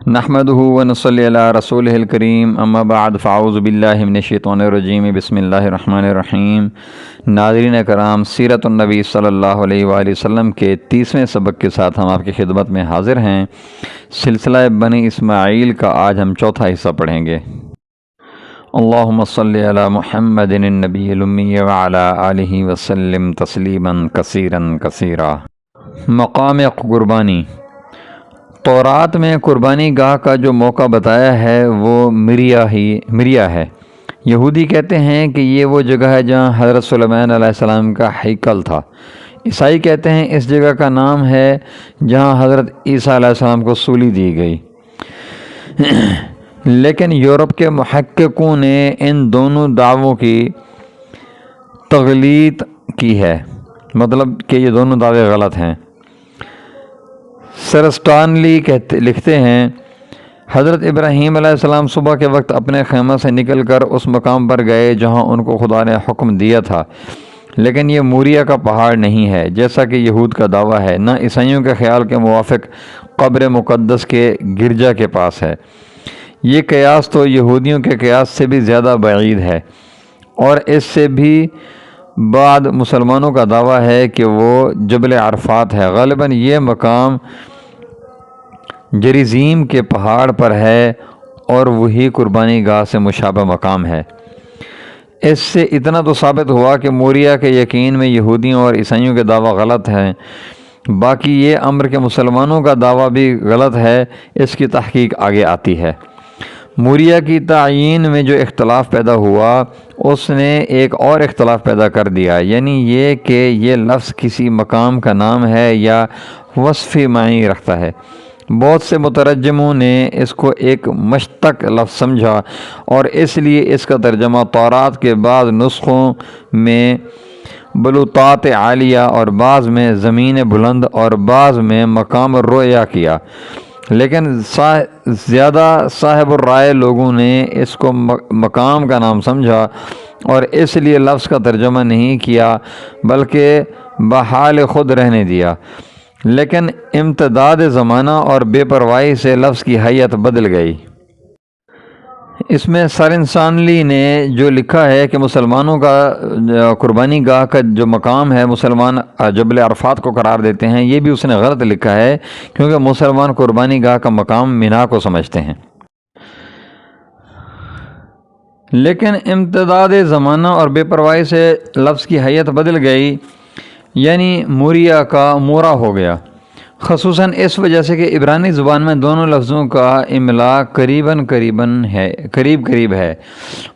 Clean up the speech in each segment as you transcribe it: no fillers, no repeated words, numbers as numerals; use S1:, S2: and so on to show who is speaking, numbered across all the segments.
S1: نحمده ونصلي علی رسولہ الکریم اما بعد فاعوذ باللہ من الشیطان الرجیم بسم اللہ الرحمن الرحیم۔ ناظرین کرام، سیرت النبی صلی اللہ علیہ وآلہ وسلم کے 30ویں سبق کے ساتھ ہم آپ کی خدمت میں حاضر ہیں۔ سلسلہ بنی اسماعیل کا آج ہم چوتھا حصہ پڑھیں گے۔ اللہم صلی علی محمد النبی الامی وعلی آلہ وسلم تسلیما کثیرا کثیرا۔ مقام قربانی۔ تورات میں قربانی گاہ کا جو موقع بتایا ہے وہ مریا ہے۔ یہودی کہتے ہیں کہ یہ وہ جگہ ہے جہاں حضرت سلیمان علیہ السلام کا ہیکل تھا۔ عیسائی کہتے ہیں اس جگہ کا نام ہے جہاں حضرت عیسیٰ علیہ السلام کو سولی دی گئی۔ لیکن یورپ کے محققوں نے ان دونوں دعووں کی تغلیط کی ہے، مطلب کہ یہ دونوں دعوے غلط ہیں۔ سرسٹانلی لکھتے ہیں، حضرت ابراہیم علیہ السلام صبح کے وقت اپنے خیمہ سے نکل کر اس مقام پر گئے جہاں ان کو خدا نے حکم دیا تھا، لیکن یہ موریا کا پہاڑ نہیں ہے جیسا کہ یہود کا دعویٰ ہے، نہ عیسائیوں کے خیال کے موافق قبر مقدس کے گرجا کے پاس ہے۔ یہ قیاس تو یہودیوں کے قیاس سے بھی زیادہ بعید ہے، اور اس سے بھی بعد مسلمانوں کا دعویٰ ہے کہ وہ جبل عرفات ہے۔ غالباً یہ مقام جریزیم کے پہاڑ پر ہے اور وہی قربانی گاہ سے مشابہ مقام ہے۔ اس سے اتنا تو ثابت ہوا کہ موریا کے یقین میں یہودیوں اور عیسائیوں کے دعویٰ غلط ہیں، باقی یہ امر کہ مسلمانوں کا دعویٰ بھی غلط ہے، اس کی تحقیق آگے آتی ہے۔ موریا کی تعیین میں جو اختلاف پیدا ہوا اس نے ایک اور اختلاف پیدا کر دیا، یعنی یہ کہ یہ لفظ کسی مقام کا نام ہے یا وصفی معنی رکھتا ہے۔ بہت سے مترجموں نے اس کو ایک مشتق لفظ سمجھا اور اس لیے اس کا ترجمہ تورات کے بعض نسخوں میں بلوطات عالیہ اور بعض میں زمین بلند اور بعض میں مقام الرؤیا کیا، لیکن زیادہ صاحب الرائے لوگوں نے اس کو مقام کا نام سمجھا اور اس لیے لفظ کا ترجمہ نہیں کیا بلکہ بحال خود رہنے دیا، لیکن امتداد زمانہ اور بے پرواہی سے لفظ کی حیت بدل گئی۔ اس میں سرنسانلی نے جو لکھا ہے کہ مسلمانوں کا قربانی گاہ کا جو مقام ہے مسلمان جبل عرفات کو قرار دیتے ہیں، یہ بھی اس نے غلط لکھا ہے، کیونکہ مسلمان قربانی گاہ کا مقام مینا کو سمجھتے ہیں۔ لیکن امتداد زمانہ اور بے پرواہی سے لفظ کی حیت بدل گئی، یعنی موریا کا مورا ہو گیا، خصوصاً اس وجہ سے کہ عبرانی زبان میں دونوں لفظوں کا املا قریب ہے۔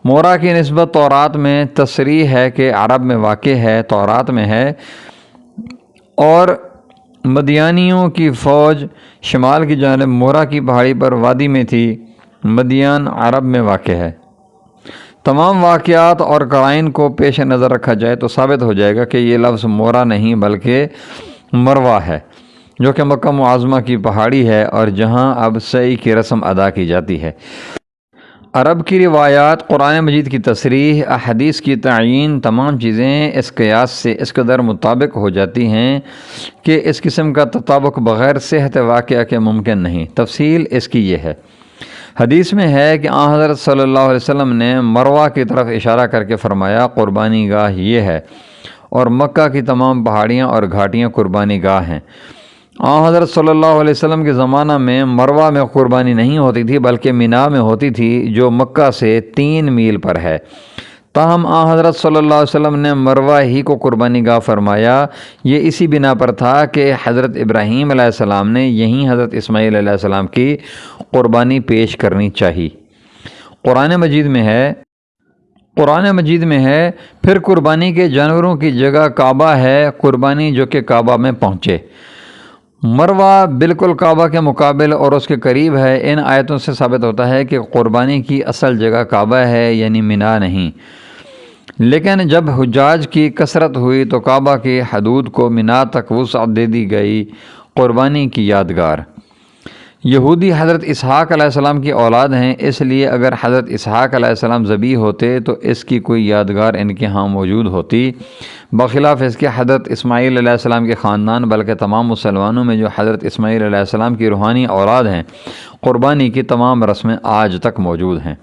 S1: مورا کی نسبت تورات میں تصریح ہے کہ عرب میں واقع ہے، تورات میں ہے، اور مدیانیوں کی فوج شمال کی جانب مورا کی پہاڑی پر وادی میں تھی، مدین عرب میں واقع ہے۔ تمام واقعات اور قرائن کو پیش نظر رکھا جائے تو ثابت ہو جائے گا کہ یہ لفظ مورا نہیں بلکہ مروہ ہے، جو کہ مکہ معظمہ کی پہاڑی ہے اور جہاں اب سعی کی رسم ادا کی جاتی ہے۔ عرب کی روایات، قرآن مجید کی تصریح، احادیث کی تعیین، تمام چیزیں اس قیاس سے اس قدر مطابق ہو جاتی ہیں کہ اس قسم کا تطابق بغیر صحت واقعہ کے ممکن نہیں۔ تفصیل اس کی یہ ہے، حدیث میں ہے کہ آن حضرت صلی اللہ علیہ وسلم نے مروہ کی طرف اشارہ کر کے فرمایا قربانی گاہ یہ ہے، اور مکہ کی تمام پہاڑیاں اور گھاٹیاں قربانی گاہ ہیں۔ آن حضرت صلی اللہ علیہ وسلم کے زمانہ میں مروہ میں قربانی نہیں ہوتی تھی بلکہ مینا میں ہوتی تھی، جو مکہ سے 3 میل پر ہے۔ تاہم آن حضرت صلی اللہ علیہ وسلم نے مروہ ہی کو قربانی گاہ فرمایا، یہ اسی بنا پر تھا کہ حضرت ابراہیم علیہ السلام نے یہیں حضرت اسماعیل علیہ السلام کی قربانی پیش کرنی چاہی۔ قرآن مجید میں ہے پھر قربانی کے جانوروں کی جگہ کعبہ ہے، قربانی جو کہ کعبہ میں پہنچے۔ مروہ بالکل کعبہ کے مقابل اور اس کے قریب ہے۔ ان آیتوں سے ثابت ہوتا ہے کہ قربانی کی اصل جگہ کعبہ ہے، یعنی مینا نہیں، لیکن جب حجاج کی کثرت ہوئی تو کعبہ کی حدود کو مینا تک وسعت دے دی گئی۔ قربانی کی یادگار، یہودی حضرت اسحاق علیہ السلام کی اولاد ہیں، اس لیے اگر حضرت اسحاق علیہ السلام ذبیح ہوتے تو اس کی کوئی یادگار ان کے ہاں موجود ہوتی، بخلاف اس کے حضرت اسماعیل علیہ السلام کے خاندان بلکہ تمام مسلمانوں میں جو حضرت اسماعیل علیہ السلام کی روحانی اولاد ہیں، قربانی کی تمام رسمیں آج تک موجود ہیں۔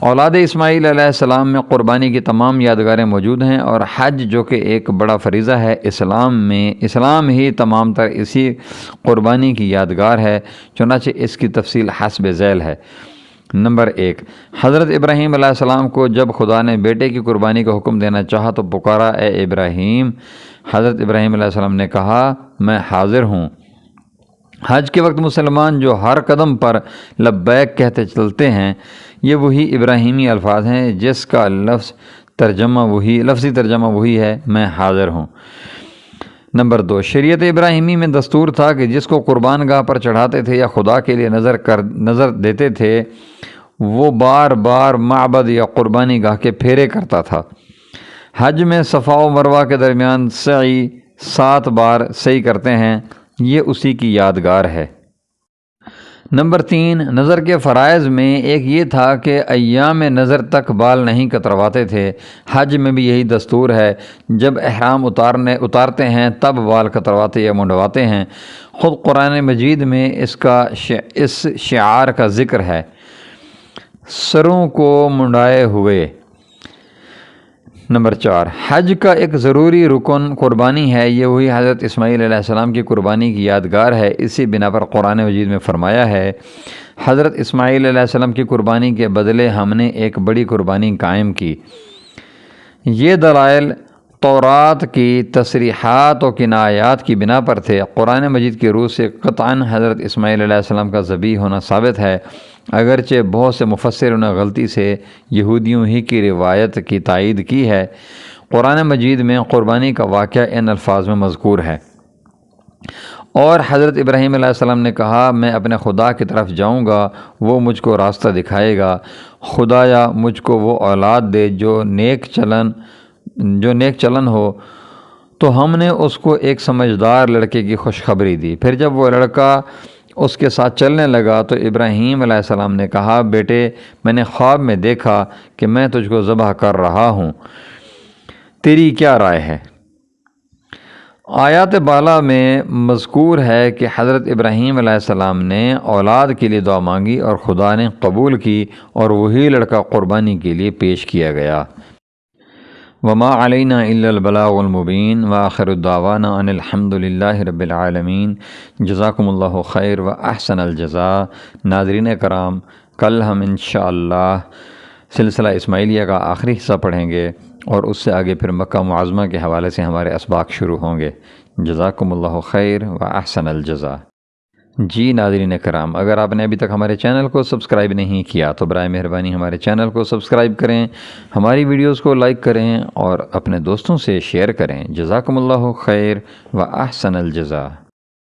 S1: اولاد اسماعیل علیہ السلام میں قربانی کی تمام یادگاریں موجود ہیں، اور حج جو کہ ایک بڑا فریضہ ہے اسلام ہی تمام تر اسی قربانی کی یادگار ہے، چنانچہ اس کی تفصیل حسب ذیل ہے۔ نمبر 1، حضرت ابراہیم علیہ السلام کو جب خدا نے بیٹے کی قربانی کا حکم دینا چاہا تو پکارا، اے ابراہیم۔ حضرت ابراہیم علیہ السلام نے کہا، میں حاضر ہوں۔ حج کے وقت مسلمان جو ہر قدم پر لبیک کہتے چلتے ہیں، یہ وہی ابراہیمی الفاظ ہیں جس کا لفظی ترجمہ وہی ہے، میں حاضر ہوں۔ نمبر 2، شریعت ابراہیمی میں دستور تھا کہ جس کو قربان گاہ پر چڑھاتے تھے یا خدا کے لیے نظر دیتے تھے، وہ بار بار معبد یا قربانی گاہ کے پھیرے کرتا تھا۔ حج میں صفا و مروہ کے درمیان سعی 7 بار سعی کرتے ہیں، یہ اسی کی یادگار ہے۔ نمبر 3، نظر کے فرائض میں ایک یہ تھا کہ ایام نظر تک بال نہیں کترواتے تھے۔ حج میں بھی یہی دستور ہے، جب احرام اتارتے ہیں تب بال کترواتے یا منڈواتے ہیں۔ خود قرآن مجید میں اس شعار کا ذکر ہے، سروں کو منڈائے ہوئے۔ نمبر 4، حج کا ایک ضروری رکن قربانی ہے، یہ وہی حضرت اسماعیل علیہ السلام کی قربانی کی یادگار ہے۔ اسی بنا پر قرآن مجید میں فرمایا ہے، حضرت اسماعیل علیہ السلام کی قربانی کے بدلے ہم نے ایک بڑی قربانی قائم کی۔ یہ دلائل تورات کی تصریحات و کنایات کی بنا پر تھے۔ قرآن مجید کی روح سے قطعاً حضرت اسماعیل علیہ السلام کا ذبیح ہونا ثابت ہے، اگرچہ بہت سے مفسروں نے غلطی سے یہودیوں ہی کی روایت کی تائید کی ہے۔ قرآن مجید میں قربانی کا واقعہ ان الفاظ میں مذکور ہے، اور حضرت ابراہیم علیہ السلام نے کہا، میں اپنے خدا کی طرف جاؤں گا، وہ مجھ کو راستہ دکھائے گا۔ خدایا مجھ کو وہ اولاد دے جو نیک چلن ہو۔ تو ہم نے اس کو ایک سمجھدار لڑکے کی خوشخبری دی۔ پھر جب وہ لڑکا اس کے ساتھ چلنے لگا تو ابراہیم علیہ السلام نے کہا، بیٹے، میں نے خواب میں دیکھا کہ میں تجھ کو ذبح کر رہا ہوں، تیری کیا رائے ہے؟ آیات بالا میں مذکور ہے کہ حضرت ابراہیم علیہ السلام نے اولاد کے لیے دعا مانگی اور خدا نے قبول کی، اور وہی لڑکا قربانی کے لیے پیش کیا گیا۔ وما علینا الا البلاغ المبین، وآخر الدعوانا ان الحمد للہ رب العالمین۔ جزاکم اللہ خیر و احسن الجزاء۔ ناظرین کرام، کل ہم انشاءاللہ سلسلہ اسماعیلیہ کا آخری حصہ پڑھیں گے، اور اس سے آگے پھر مکہ معظمہ کے حوالے سے ہمارے اسباق شروع ہوں گے۔ جزاکم اللہ خیر و احسن الجزاء۔ جی ناظرین کرام، اگر آپ نے ابھی تک ہمارے چینل کو سبسکرائب نہیں کیا تو برائے مہربانی ہمارے چینل کو سبسکرائب کریں، ہماری ویڈیوز کو لائک کریں اور اپنے دوستوں سے شیئر کریں۔ جزاکم اللہ خیر و احسن الجزاء۔